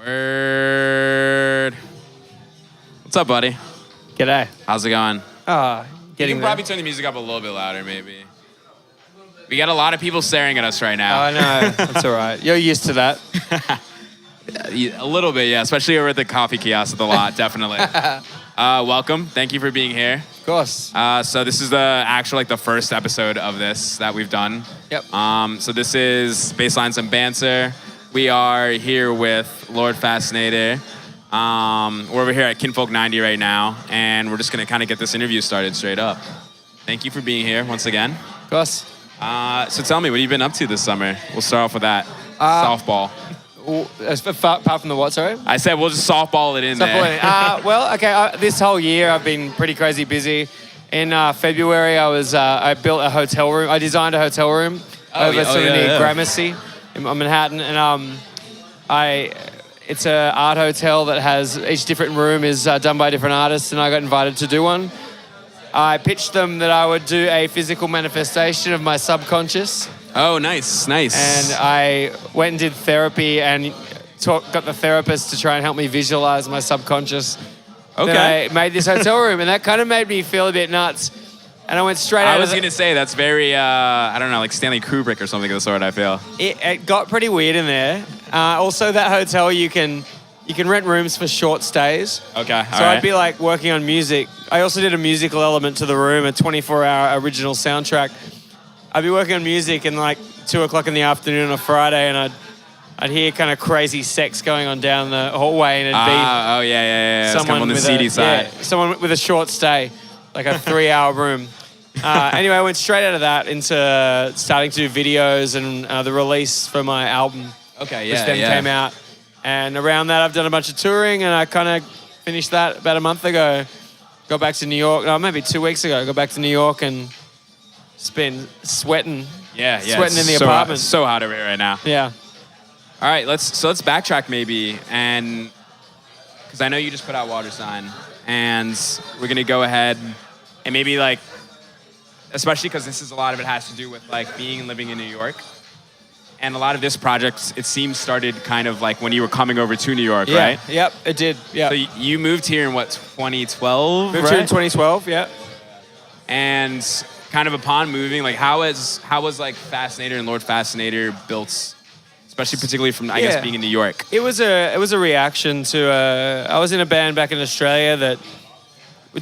Word. What's up, buddy? G'day. How's it going? You can probably turn the music up a little bit louder, maybe. We got a lot of people staring at us right now. I know. That's all right. You're used to that. A little bit, yeah. Especially over at the coffee kiosk at the lot, definitely. Welcome. Thank you for being here. Of course. So this is the first episode of this that we've done. Yep. So this is Basslines Banter. We are here with Lord Fascinator. We're over here at Kinfolk 90 right now, and we're just going to kind of get this interview started straight up. Thank you for being here once again. Of course. So tell me, what have you been up to this summer? We'll start off with that. Softball. Apart from the what, sorry? I said we'll just softball it in there. Well, okay, this whole year I've been pretty crazy busy. In February, I built a hotel room. I designed a hotel room near Gramercy in Manhattan, and it's an art hotel that has each different room is done by different artists, and I got invited to do one. I pitched them that I would do a physical manifestation of my subconscious. Oh, nice. And I went and did therapy and got the therapist to try and help me visualize my subconscious. Okay. Then I made this hotel room, and that kind of made me feel a bit nuts. And I went straight out. I was going to say, that's very, I don't know, like Stanley Kubrick or something of the sort, I feel. It got pretty weird in there. Also, that hotel, you can rent rooms for short stays. Okay, So I'd be like working on music. I also did a musical element to the room, a 24-hour original soundtrack. I'd be working on music and like 2 o'clock in the afternoon on a Friday, and I'd hear kind of crazy sex going on down the hallway, and it'd be someone on the seedy side. Yeah, someone with a short stay, like a 3-hour room. Anyway, I went straight out of that into starting to do videos and the release for my album. Okay, which then came out. And around that, I've done a bunch of touring, and I kind of finished that about a month ago. Got back to New York. No, maybe 2 weeks ago. Got back to New York and just been sweating. Sweating in the apartment. So hot over here right now. Yeah. All right, let's backtrack maybe, and because I know you just put out Water Sign, and we're gonna go ahead and maybe like, especially because this is a lot of it has to do with like being and living in New York. And a lot of this project, it seems, started kind of like when you were coming over to New York, right? Yep, it did. Yeah. So you moved here in what, 2012? Moved here in 2012. Yeah. And kind of upon moving, like how was like Fascinator and Lord Fascinator built, especially particularly from I guess being in New York? It was a reaction to I was in a band back in Australia that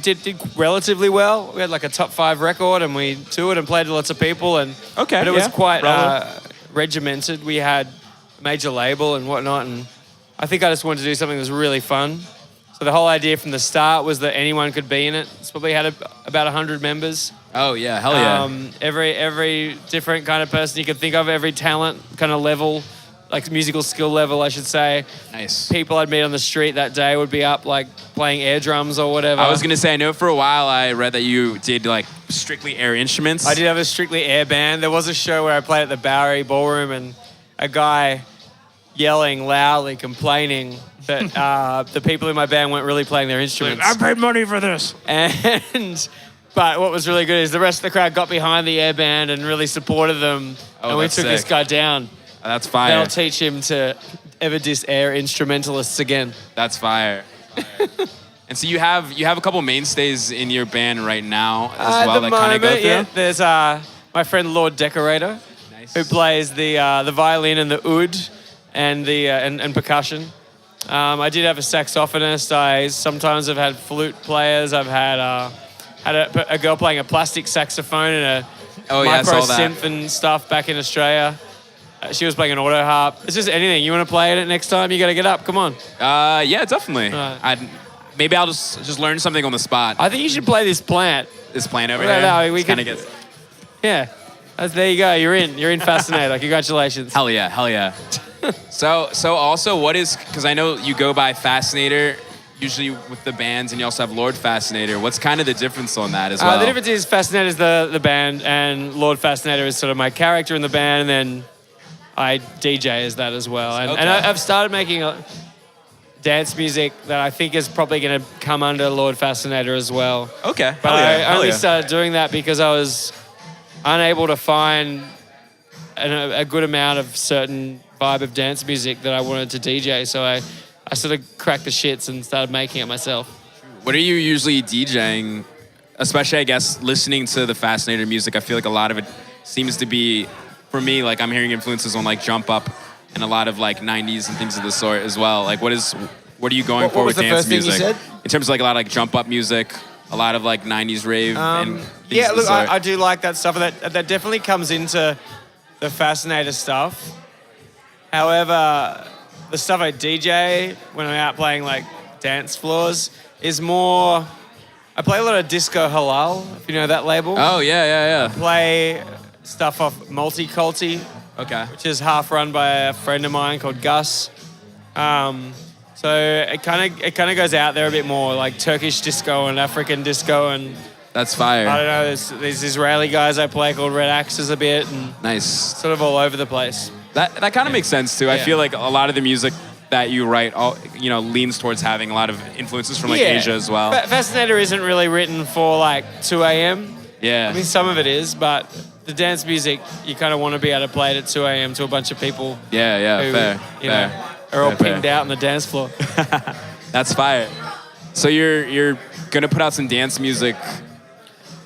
did relatively well. We had like a top 5 record, and we toured and played to lots of people, and but it was quite regimented. We had a major label and whatnot, and I think I just wanted to do something that was really fun. So the whole idea from the start was that anyone could be in it. It's probably had about 100 members. Oh yeah, hell yeah. Every different kind of person you could think of, every talent kind of level, like musical skill level, I should say. Nice. People I'd meet on the street that day would be up like playing air drums or whatever. I was gonna say, I know for a while I read that you did like strictly air instruments. I did have a strictly air band. There was a show where I played at the Bowery Ballroom, and a guy yelling loudly, complaining that the people in my band weren't really playing their instruments. I paid money for this. But what was really good is the rest of the crowd got behind the air band and really supported them, and we took this guy down. That's fire. That'll teach him to ever diss air instrumentalists again. That's fire. And so you have a couple mainstays in your band right now as well that kind of go through? Yeah, there's my friend Lord Decorator, who plays the violin and the oud and and percussion. I did have a saxophonist. I sometimes have had flute players. I've had a girl playing a plastic saxophone and a micro synth and stuff back in Australia. She was playing an auto harp. It's just anything. You want to play it next time? You got to get up. Come on. Yeah, definitely. Maybe I'll just learn something on the spot. I think you should play this plant. This plant over here. No, we can. Yeah. There you go. You're in Fascinator. Congratulations. Hell yeah. So also, what is, because I know you go by Fascinator usually with the bands, and you also have Lord Fascinator. What's kind of the difference on that as well? The difference is Fascinator is the band, and Lord Fascinator is sort of my character in the band, and then I DJ as that as well. And I've started making dance music that I think is probably going to come under Lord Fascinator as well. Okay. But I only started doing that because I was unable to find a good amount of certain vibe of dance music that I wanted to DJ. So I I sort of cracked the shits and started making it myself. What are you usually DJing? Especially, I guess, listening to the Fascinator music, I feel like a lot of it seems to be, for me, like I'm hearing influences on like Jump Up and a lot of like 90s and things of the sort as well. Like what are you going for with dance music? Thing you said? In terms of like a lot of like Jump Up music, a lot of like 90s rave and things yeah, of the look, sort. I do like that stuff. That definitely comes into the Fascinator stuff. However, the stuff I DJ when I'm out playing like dance floors is more... I play a lot of Disco Halal, if you know that label. Oh, yeah. Play stuff off Multiculti, Okay. which is half run by a friend of mine called Gus. So it kind of goes out there a bit more, like Turkish disco and African disco, and That's fire. I don't know. There's these Israeli guys I play called Red Axes a bit, and Nice. sort of all over the place. That kind of makes sense too. I Yeah. feel like a lot of the music that you write, leans towards having a lot of influences from like Asia as well. Fascinator isn't really written for like 2 a.m. Yeah. I mean, some of it is, but the dance music, you kind of want to be able to play it at 2 a.m. to a bunch of people Yeah. who, Fair. you know, are all Fair. pinned out on the dance floor. That's fire. So you're gonna put out some dance music.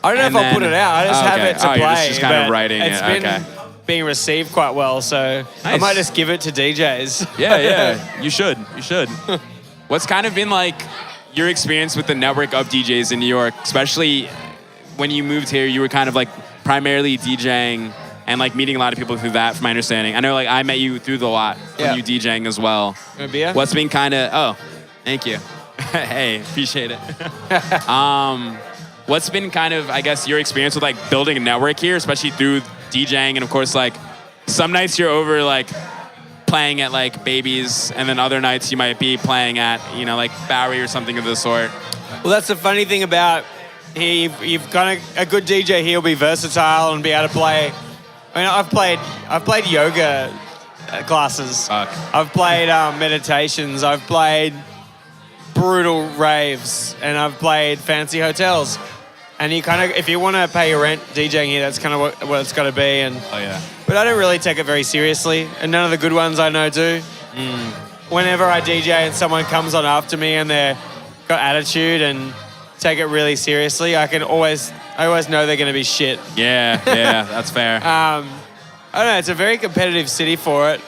I don't know And if I'll put then- it out. I just Oh, have okay. it to Oh, play. you're just kind of but writing it's it. been Okay. being received quite well, so I Nice. might just give it to DJs. Yeah. You should. What's kind of been like your experience with the network of DJs in New York, especially when you moved here? You were kind of like primarily DJing and like meeting a lot of people through that, from my understanding. I know like I met you through the lot from Yeah. you DJing as well. Want a beer? What's been kind of... Oh, thank you. Hey, appreciate it. What's been kind of, I guess, your experience with like building a network here, especially through DJing? And of course, like some nights you're over like playing at like Babies, and then other nights you might be playing at, like Bowery or something of the sort. Well, that's the funny thing about here. You've kind of a good DJ here will be versatile and be able to play. I mean, I've played yoga classes. Fuck. I've played meditations. I've played brutal raves, and I've played fancy hotels. And you kind of, if you want to pay your rent DJing here, that's kind of what it's got to be. And Oh, yeah. but I don't really take it very seriously, and none of the good ones I know do. Whenever I DJ and someone comes on after me and they're got attitude and take it really seriously, I always know they're going to be shit. Yeah, that's fair. I don't know, it's a very competitive city for it.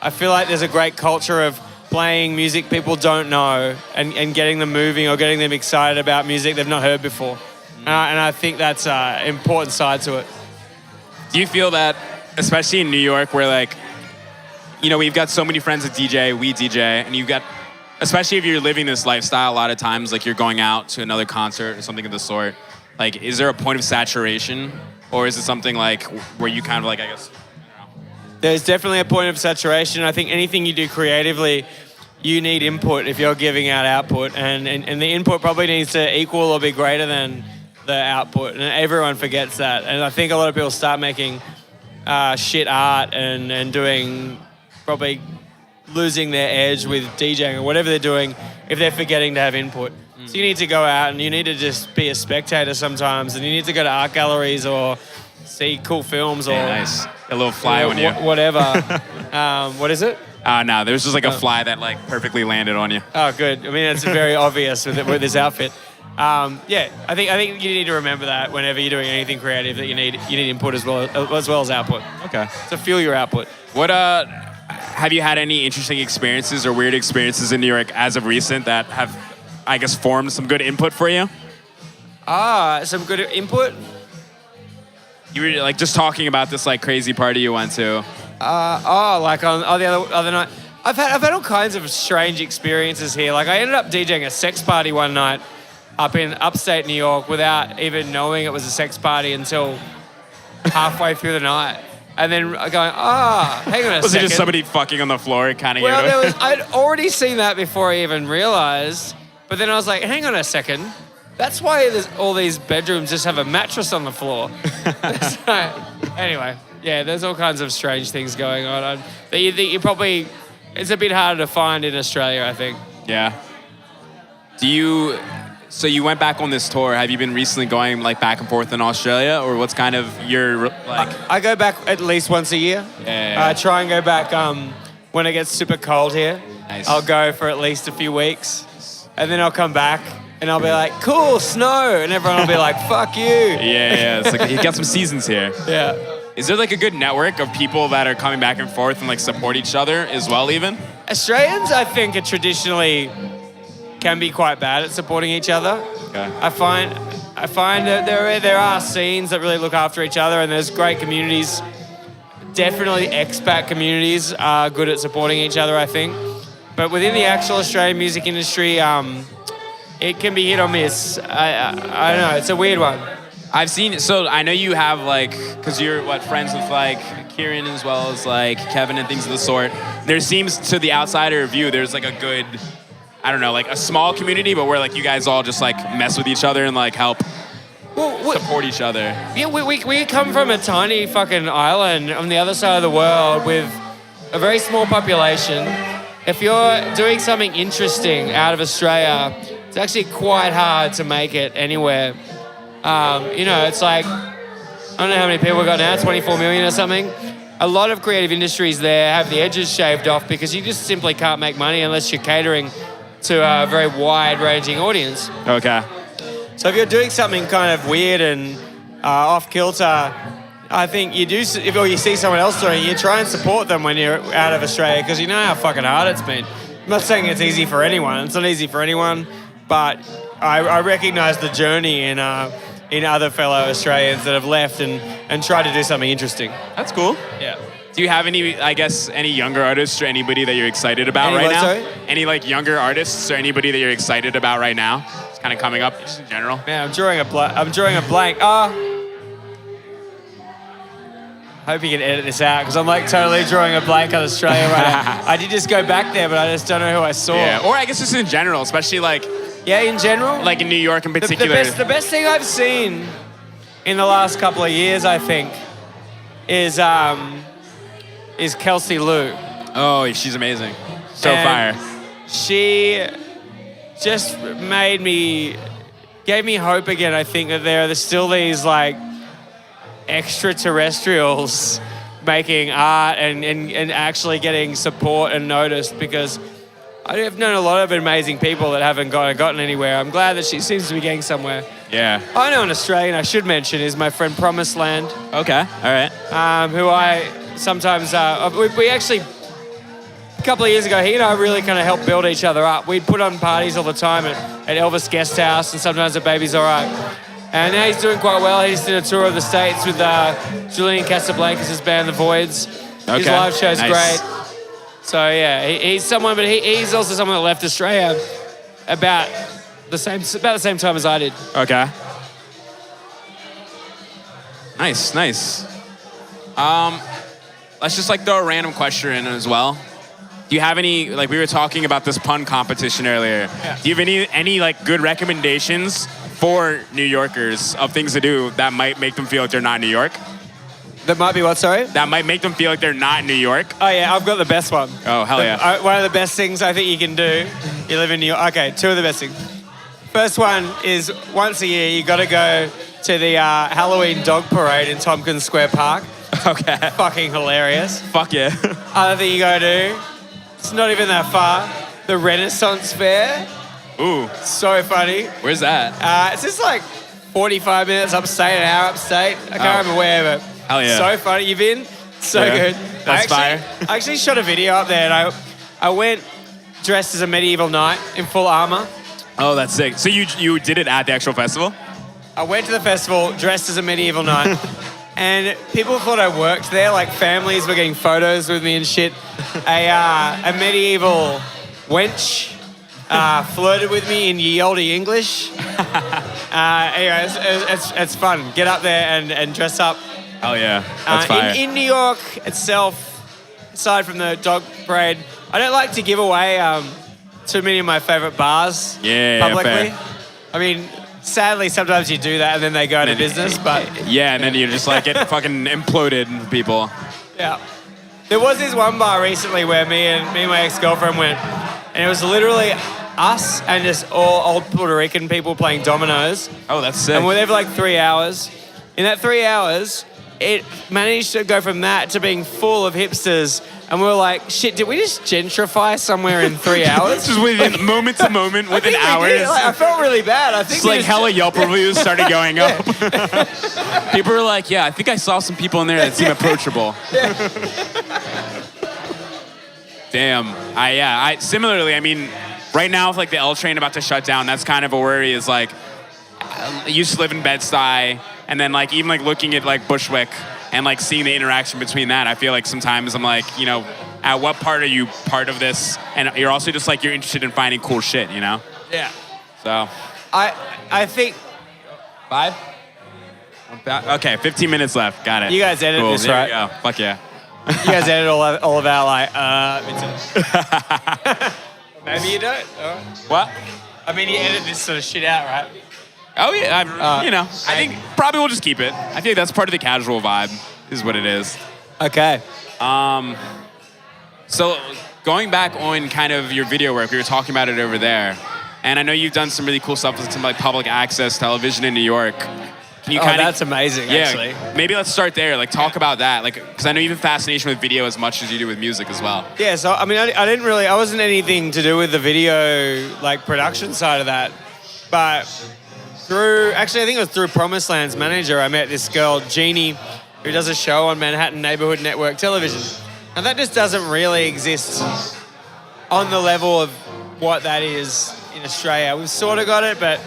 I feel like there's a great culture of playing music people don't know and getting them moving or getting them excited about music they've not heard before. And I think that's an important side to it. Do you feel that, especially in New York, where like, we've got so many friends that DJ, we DJ, and you've got, especially if you're living this lifestyle, a lot of times like you're going out to another concert or something of the sort, like is there a point of saturation, or is it something like where you kind of like, I guess, There's definitely a point of saturation. I think anything you do creatively, you need input if you're giving out output, and the input probably needs to equal or be greater than the output, and everyone forgets that. And I think a lot of people start making shit art and doing, probably losing their edge with DJing or whatever they're doing if they're forgetting to have input. So you need to go out and you need to just be a spectator sometimes, and you need to go to art galleries or see cool films or nice, a little fly on you, whatever. What is it? No, there was just like a fly that like perfectly landed on you. Oh, good. I mean, it's very obvious with this outfit. I think you need to remember that whenever you're doing anything creative, that you need input as well as output. Okay. To fuel your output. What have you had any interesting experiences or weird experiences in New York as of recent that have, I guess, formed some good input for you? Some good input. You were like just talking about this like crazy party you went to. Like on the other night. I've had all kinds of strange experiences here. Like I ended up DJing a sex party one night up in upstate New York without even knowing it was a sex party until halfway through the night. And then going, hang on a second. Was it just somebody fucking on the floor kind of? Well, I'd already seen that before I even realized. But then I was like, hang on a second. That's why all these bedrooms just have a mattress on the floor. Anyway, yeah, there's all kinds of strange things going on. You probably, it's a bit harder to find in Australia, I think. Yeah. So you went back on this tour. Have you been recently going like back and forth in Australia, or what's kind of your like? I go back at least once a year. Yeah. I try and go back when it gets super cold here. Nice. I'll go for at least a few weeks, and then I'll come back and I'll be like, cool, snow, and everyone will be like, fuck you. Yeah. It's like you got some seasons here. Yeah. Is there like a good network of people that are coming back and forth and like support each other as well even? Australians, I think, are traditionally can be quite bad at supporting each other. Okay. I find that there are scenes that really look after each other, and there's great communities. Definitely expat communities are good at supporting each other, I think. But within the actual Australian music industry, it can be hit or miss. I don't know. It's a weird one. I've seen, so I know you have like, because you're friends with like Kieran as well as like Kevin and things of the sort. There seems to the outsider view, there's like a good, I don't know, like a small community, but where like you guys all just like mess with each other and like help support each other. Yeah, we come from a tiny fucking island on the other side of the world with a very small population. If you're doing something interesting out of Australia, it's actually quite hard to make it anywhere. It's like, I don't know how many people we got now, 24 million or something. A lot of creative industries there have the edges shaved off because you just simply can't make money unless you're catering to a very wide-ranging audience. Okay. So if you're doing something kind of weird and off-kilter, I think you do, if you see someone else doing it, you try and support them when you're out of Australia because you know how fucking hard it's been. I'm not saying it's easy for anyone. It's not easy for anyone, but I recognise the journey in other fellow Australians that have left and tried to do something interesting. That's cool. Yeah. Do you have any younger artists or anybody that you're excited about right now? Sorry? Any like younger artists or anybody that you're excited about right now? It's kind of coming up just in general. Man, I'm drawing a blank. Hope you can edit this out because I'm like totally drawing a blank on Australia right now. I did just go back there, but I just don't know who I saw. Yeah, or I guess just in general, especially like... Yeah, in general? Like in New York in particular. The best thing I've seen in the last couple of years, I think, is Kelsey Lou. Oh, she's amazing. So And fire. She just gave me hope again, I think, that there's still these like extraterrestrials making art and actually getting support and noticed because I have known a lot of amazing people that haven't gotten anywhere. I'm glad that she seems to be getting somewhere. Yeah. I know an Australian I should mention is my friend Promised Land. Okay, all right. Who I sometimes, we actually, a couple of years ago, he and I really kind of helped build each other up. We'd put on parties all the time at Elvis Guesthouse and sometimes at Baby's Alright. And now he's doing quite well. He's did a tour of the States with Julian Casablancas' band, The Voids. Okay. His live show's Nice. great. So yeah, he's someone, but he's also someone that left Australia about the same time as I did. Okay. Nice. Let's just like throw a random question in as well. Do you have any, like we were talking about this pun competition earlier. Yeah. Do you have any like good recommendations for New Yorkers of things to do that might make them feel like they're not in New York? That might be what, sorry? That might make them feel like they're not in New York? Oh yeah, I've got the best one. Oh, hell yeah. One of the best things I think you can do, you live in New York. Okay, two of the best things. First one is once a year you got to go to the Halloween dog parade in Tompkins Square Park. Okay. Fucking hilarious. Fuck yeah. Other thing you got to do, it's not even that far, the Renaissance Fair. Ooh. So funny. Where's that? It's just like 45 minutes upstate, an hour upstate. I can't remember where, but hell yeah. So funny. You've been? So Yeah. good. That's fire. I actually shot a video up there and I went dressed as a medieval knight in full armor. Oh, that's sick. So you did it at the actual festival? I went to the festival dressed as a medieval knight and people thought I worked there, like families were getting photos with me and shit. A medieval wench flirted with me in ye olde English. Anyway, it's fun. Get up there and dress up. Oh yeah, that's fire. In New York itself, aside from the dog parade, I don't like to give away too many of my favorite bars publicly. Fair. I mean, sadly, sometimes you do that and then they go out of business, but... Yeah, and then you just like get fucking imploded with people. Yeah. There was this one bar recently where me and my ex-girlfriend went, and it was literally us and just all old Puerto Rican people playing dominoes. Oh, that's sick. And we were there for like 3 hours. In that 3 hours, it managed to go from that to being full of hipsters. And we were like, shit, did we just gentrify somewhere in 3 hours? Just within moment to moment, within hours. Like, I felt really bad. I think it's like hella Yelp reviews started going up. People were like, yeah, I think I saw some people in there that seem approachable. Damn. Similarly, I mean, right now with like the L train about to shut down, that's kind of a worry is like, I used to live in Bed-Stuy, and then like even like looking at like Bushwick and like seeing the interaction between that, I feel like sometimes I'm like, you know, at what part are you part of this? And you're also just like, you're interested in finding cool shit, you know? Yeah. So. I think. 5? Okay, 15 minutes left. Got it. You guys edit this, there right? You go. Fuck yeah. You guys edit all of our like, maybe you don't. What? I mean, you edit this sort of shit out, right? Oh yeah, you know, I think probably we'll just keep it. I think that's part of the casual vibe, is what it is. Okay. So going back on kind of your video work, we were talking about it over there, and I know you've done some really cool stuff with some like public access television in New York. Can you that's amazing, actually. Maybe let's start there. Like, talk about that. Like, because I know you have a fascination with video as much as you do with music as well. Yeah, so, I mean, I wasn't anything to do with the video, like, production side of that. But I think it was through Promised Land's manager, I met this girl, Jeannie, who does a show on Manhattan Neighborhood Network Television. And that just doesn't really exist on the level of what that is in Australia. We've sort of got it, but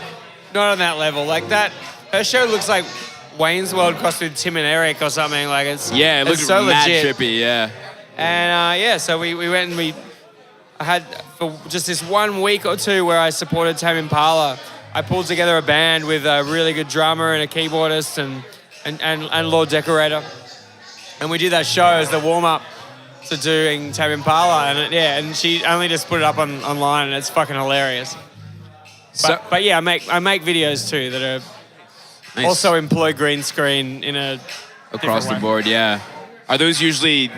not on that level. Like, that... Her show looks like Wayne's World crossed with Tim and Eric or something. Like it looks so mad legit. trippy, yeah. And so we went and I had for just this 1 week or two where I supported Tame Impala. I pulled together a band with a really good drummer and a keyboardist and Lord Decorator, and we did that show as the warm up to doing Tame Impala. And she only just put it up online, and it's fucking hilarious. But yeah, I make videos too that are. Nice. Also employ green screen in a across the board, yeah. Are those usually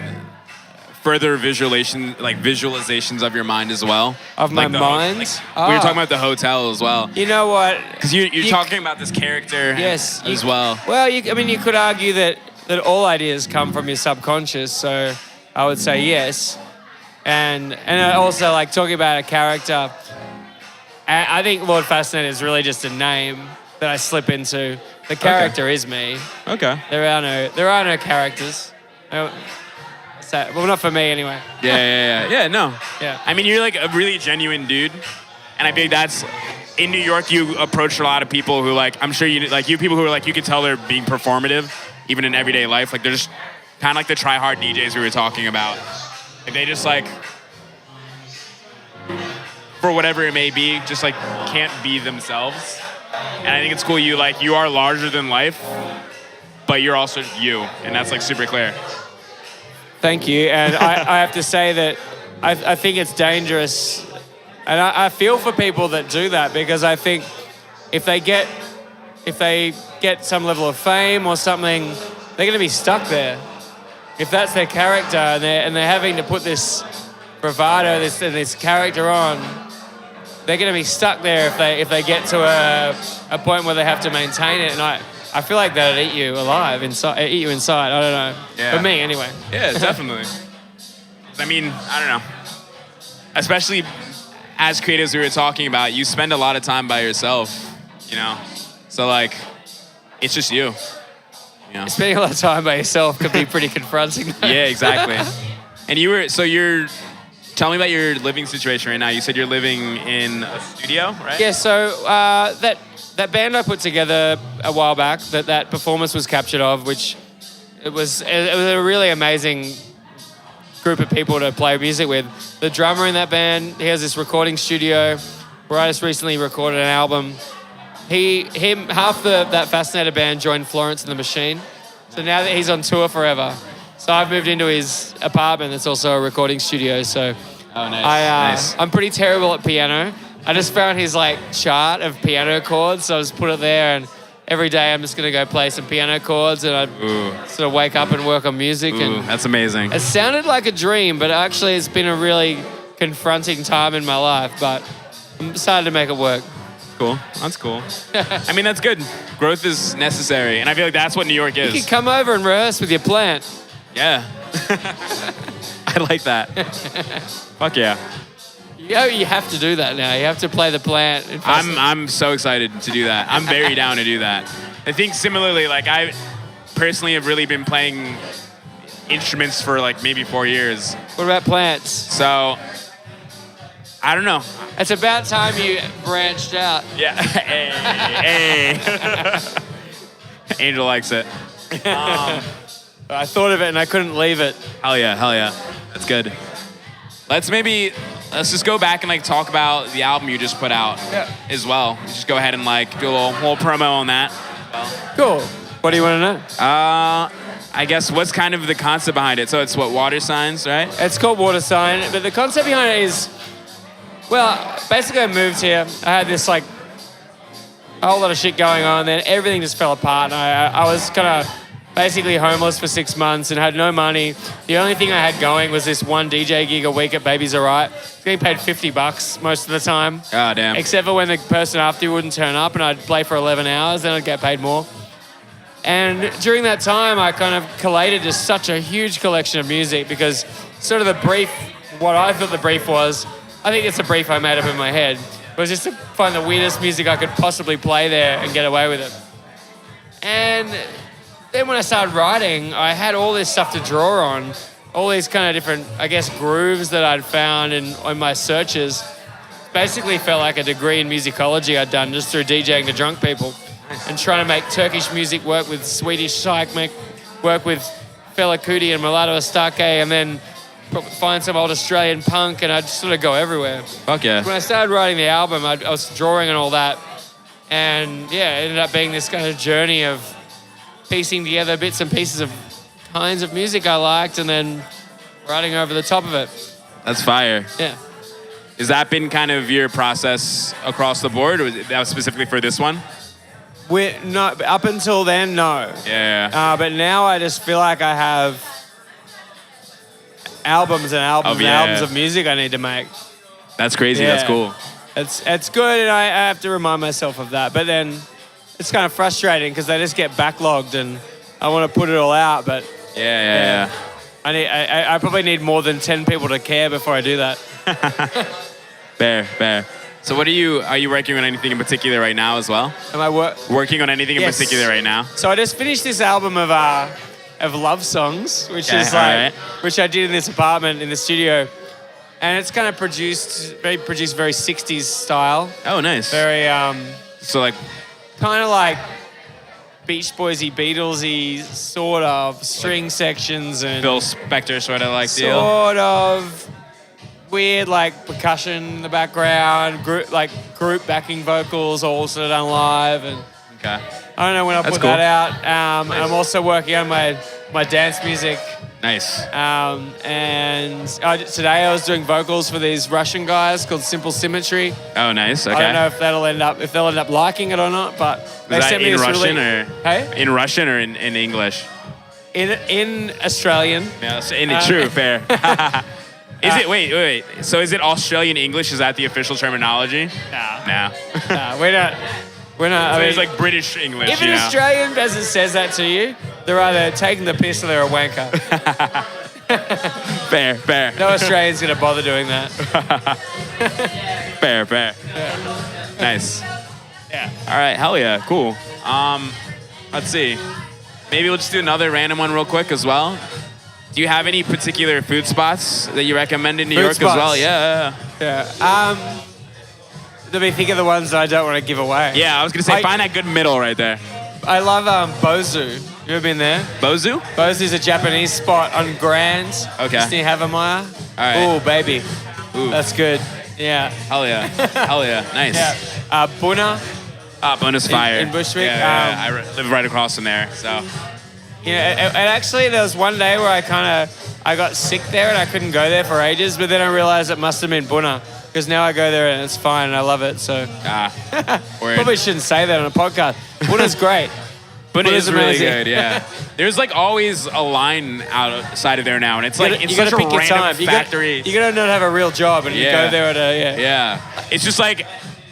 further visualizations of your mind as well? Of my mind? We were talking about the hotel as well. You know what? Because you're talking about this character as well. Well, you could argue that all ideas come from your subconscious, so I would say yes. And also, like, talking about a character, I think Lord Fascinator is really just a name that I slip into. The character is me. Okay. There are no characters. Well, not for me anyway. Yeah, no. Yeah. I mean, you're like a really genuine dude, and I think that's in New York. You approach a lot of people who, like, I'm sure you have people who are like, you can tell they're being performative, even in everyday life. Like, they're just kind of like the try-hard DJs we were talking about. If they just like, for whatever it may be, just like can't be themselves. And I think it's cool. You are larger than life, but you're also you, and that's like super clear. Thank you. And I have to say that I think it's dangerous, and I feel for people that do that, because I think if they get some level of fame or something, they're going to be stuck there. If that's their character and they're having to put this bravado, this character on, they're going to be stuck there if they get to a point where they have to maintain it. And I feel like that'd eat you alive inside. I don't know. Yeah. For me, anyway. Yeah, definitely. I mean, I don't know. Especially as creatives we were talking about, you spend a lot of time by yourself, you know? So, like, it's just you. You know? Spending a lot of time by yourself could be pretty confronting. Yeah, exactly. And tell me about your living situation right now. You said you're living in a studio, right? Yeah, so that band I put together a while back, that performance was captured of, which it was a really amazing group of people to play music with. The drummer in that band, he has this recording studio where I just recently recorded an album. Half that Fascinator band joined Florence and the Machine. So now that he's on tour forever. So I've moved into his apartment that's also a recording studio. So nice. I'm pretty terrible at piano. I just found his chart of piano chords, so I just put it there, and every day I'm just gonna go play some piano chords, and I sort of wake up and work on music. And that's amazing. It sounded like a dream, but actually it's been a really confronting time in my life, but I'm decided to make it work. Cool. That's cool. I mean, that's good. Growth is necessary, and I feel like that's what New York is. You can come over and rehearse with your plant. Yeah. I like that. Fuck yeah. You have to do that now. You have to play the plant. I'm so excited to do that. I'm very down to do that. I think similarly, like I personally have really been playing instruments for like maybe 4 years. What about plants? So, I don't know. It's about time you branched out. Yeah. Hey. Angel likes it. I thought of it and I couldn't leave it. Hell yeah. That's good. Let's just go back and like talk about the album you just put out as well. Just go ahead and like do a little promo on that. Cool. What do you want to know? I guess what's kind of the concept behind it? So it's what, Water Signs, right? It's called Water Sign, but the concept behind it is, well, basically I moved here. I had this like a whole lot of shit going on, then everything just fell apart. And I was kind of basically homeless for 6 months and had no money. The only thing I had going was this one DJ gig a week at Baby's Alright. Getting paid $50 most of the time. Oh, damn. Except for when the person after you wouldn't turn up and I'd play for 11 hours, then I'd get paid more. And during that time, I kind of collated just such a huge collection of music because sort of the brief, what I thought the brief was, I think it's a brief I made up in my head, was just to find the weirdest music I could possibly play there and get away with it. And then when I started writing, I had all this stuff to draw on, all these kind of different, I guess, grooves that I'd found in my searches. Basically felt like a degree in musicology I'd done just through DJing to drunk people. And trying to make Turkish music work with Swedish psych, work with Fela Kuti and Mulatto Astake, and then find some old Australian punk, and I'd just sort of go everywhere. Fuck yeah. When I started writing the album, I was drawing and all that, and yeah, it ended up being this kind of journey of piecing together bits and pieces of kinds of music I liked, and then writing over the top of it. That's fire. Yeah. Has that been kind of your process across the board, or that was specifically for this one? No, up until then, no. Yeah. But now I just feel like I have albums and albums of music I need to make. That's crazy. Yeah. That's cool. It's good, and I have to remind myself of that. But then it's kind of frustrating because they just get backlogged, and I want to put it all out. But yeah. I probably need more than 10 people to care before I do that. Fair. So what are you working on anything in particular right now as well? Am I working on anything in particular right now? So I just finished this album of love songs, which is which I did in this apartment in the studio. And it's kind of produced very 60s style. Oh, nice. Very so like kind of like Beach Boysy, Beatlesy sort of string sections and Phil Spector sort of like deal. Sort of weird like percussion in the background, group backing vocals, all sort of done live, and okay. I don't know when I'll put that out. Nice. I'm also working on my dance music. Nice. And today I was doing vocals for these Russian guys called Simple Symmetry. Oh, nice. Okay. I don't know if they'll end up liking it or not, but they sent me in this Russian Hey? In Russian or in English? In Australian. Yeah, true, fair. Is it? Wait. So is it Australian English? Is that the official terminology? No, we're not. So it's like British English. If an Australian person says that to you, they're either taking the piss or they're a wanker. Fair. No Australian's gonna bother doing that. Fair. Yeah. Nice. Yeah. All right. Hell yeah. Cool. Let's see. Maybe we'll just do another random one real quick as well. Do you have any particular food spots that you recommend in New York as well? Yeah. Let me think of the ones that I don't want to give away. Yeah, I was going to say, find that good middle right there. I love Bozu. You ever been there? Bozu? Bozu's a Japanese spot on Grand. Okay. Just near Havamaya. All right. Ooh, baby. Ooh. That's good. Yeah. Hell yeah. Nice. Yeah. Buna. Buna's fire. In Bushwick. Yeah, I live right across from there, so. Yeah, and actually there was one day where I got sick there and I couldn't go there for ages, but then I realized it must have been Buna, because now I go there and it's fine and I love it, so. Probably shouldn't say that on a podcast. Buna's great. Buna is really good, yeah. There's like always a line outside of there now, and it's like it's such a random factory. You gotta not have a real job and you go there at Yeah. It's just like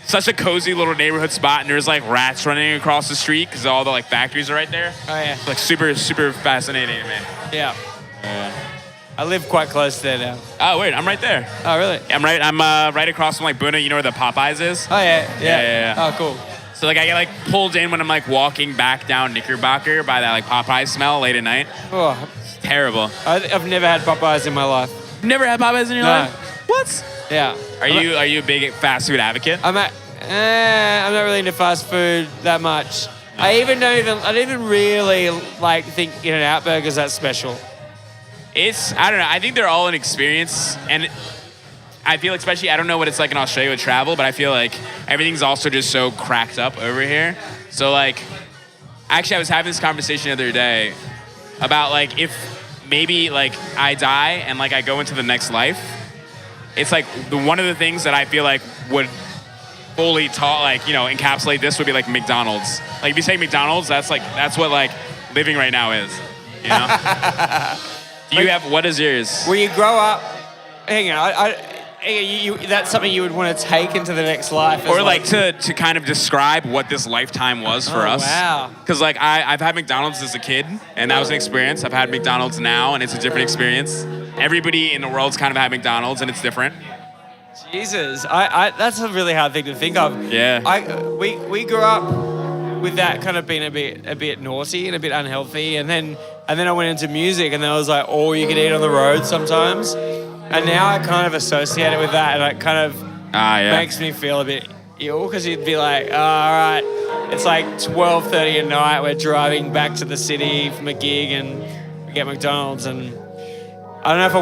such a cozy little neighborhood spot, and there's like rats running across the street because all the like factories are right there. Oh yeah. Like super fascinating to me. Yeah. I live quite close there now. Oh wait, I'm right there. Oh really? I'm right across from like Buna. You know where the Popeyes is? Oh yeah. Oh cool. So like I get like pulled in when I'm like walking back down Knickerbocker by that like Popeye smell late at night. Oh, it's terrible. I've never had Popeyes in my life. Never had Popeyes in your life? What? Yeah. Are you a big fast food advocate? I'm not really into fast food that much. No. I don't even really like think In-N-Out burgers that special. I don't know. I think they're all an experience, and I feel especially, I don't know what it's like in Australia with travel, but I feel like everything's also just so cracked up over here. So like, actually I was having this conversation the other day about like if maybe like I die and like I go into the next life, it's like one of the things that I feel like would fully encapsulate this would be like McDonald's. Like if you say McDonald's, that's what like living right now is, you know? What is yours? Will you grow up, hang on, that's something you would want to take into the next life. Or like to kind of describe what this lifetime was for us. Wow. Because like I've had McDonald's as a kid, and that was an experience. I've had McDonald's now, and it's a different experience. Everybody in the world's kind of had McDonald's, and it's different. Jesus, that's a really hard thing to think of. Yeah. We grew up with that kind of being a bit naughty and a bit unhealthy, and then I went into music, and then I was like all you could eat on the road sometimes. And now I kind of associate it with that, and it kind of makes me feel a bit ill, because you'd be like, all right, it's like 12:30 at night, we're driving back to the city from a gig, and we get McDonald's, and I don't know if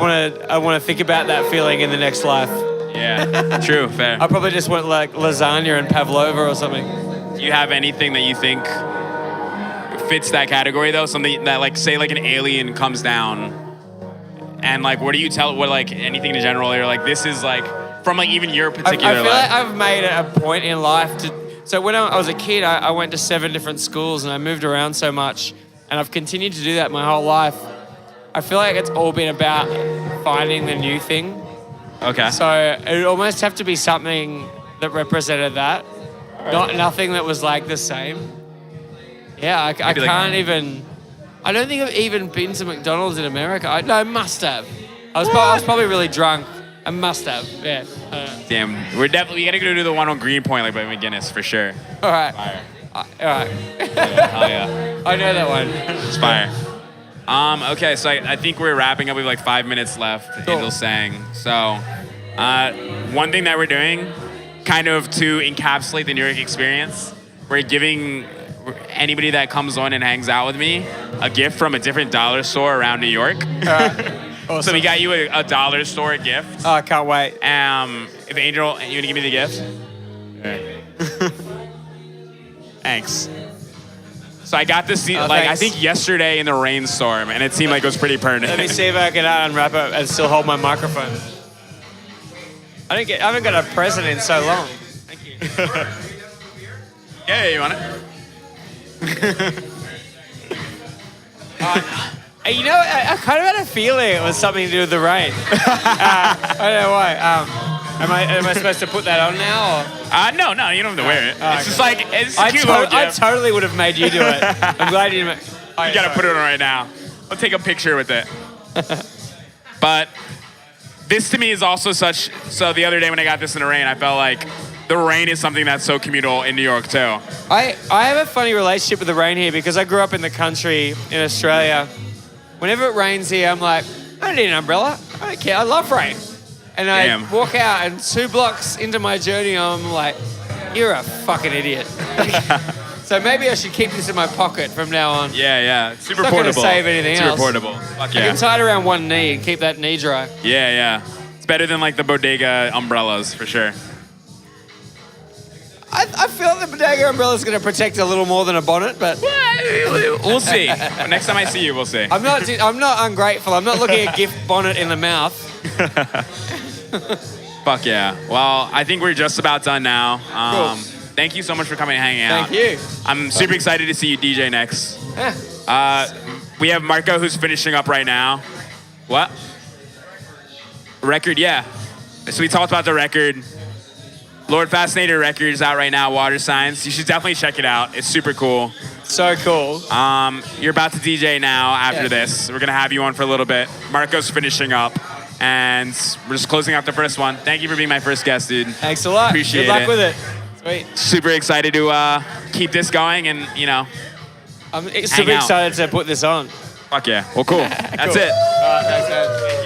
I want to think about that feeling in the next life. Yeah, true, fair. I probably just want like lasagna and pavlova or something. Do you have anything that you think fits that category though? Something that like, say like an alien comes down, and like, what do you tell? What like anything in general? You're like, this is like from like even your particular. I feel like I've made it a point in life to. So when I was a kid, I went to 7 different schools, and I moved around so much, and I've continued to do that my whole life. I feel like it's all been about finding the new thing. Okay. So it would almost have to be something that represented that, nothing that was like the same. Yeah, I can't even. I don't think I've even been to McDonald's in America. I must have. I was probably really drunk. I must have. Yeah. Damn, we gotta go to the one on Greenpoint, like by McGinnis for sure. All right. Fire. All right. Hell yeah. I know that one. It's fire. Okay, so I think we're wrapping up. We have like 5 minutes left. Cool. Angel's saying. So, one thing that we're doing, kind of to encapsulate the New York experience, we're giving anybody that comes on and hangs out with me a gift from a different dollar store around New York. Awesome. So we got you a dollar store gift. Oh, I can't wait. If Angel, you gonna give me the gift? Thanks. So I got this, I think yesterday in the rainstorm, and it seemed like it was pretty pertinent. Let me see if I can unwrap it and still hold my microphone. I haven't got a present in so long. Thank you. Yeah, you want it? You know, I kind of had a feeling it was something to do with the rain. I don't know why. Am I supposed to put that on now? Or? No, you don't have to wear it. It's just like, it's a cute little gift. I totally would have made you do it. I'm glad you didn't. You gotta put it on right now. I'll take a picture with it. But this to me is also so the other day when I got this in the rain, I felt like the rain is something that's so communal in New York too. I have a funny relationship with the rain here because I grew up in the country in Australia. Whenever it rains here, I'm like, I don't need an umbrella. I don't care. I love rain. And I walk out, and 2 blocks into my journey, I'm like, you're a fucking idiot. So maybe I should keep this in my pocket from now on. Yeah. Super portable. It's not going to save anything else. Super portable. Fuck yeah. I can tie it around one knee and keep that knee dry. Yeah. It's better than like the bodega umbrellas for sure. I feel the bodega umbrella is going to protect a little more than a bonnet, but we'll see. Next time I see you, we'll see. I'm not ungrateful. I'm not looking at gift bonnet in the mouth. Fuck yeah. Well, I think we're just about done now. Cool. Thank you so much for coming and hanging out. Thank you. I'm super excited to see you DJ next. Yeah. We have Marco who's finishing up right now. What? Record, yeah. So we talked about the record. Lord Fascinator record is out right now, Water Signs. You should definitely check it out. It's super cool. So cool. You're about to DJ now after this. We're going to have you on for a little bit. Marco's finishing up. And we're just closing out the first one. Thank you for being my first guest, dude. Thanks a lot. Appreciate it. Good luck with it. Sweet. Super excited to keep this going and, you know, I'm super excited to put this on. fuck yeah. Well, cool. That's Cool. it. All right, thanks, man.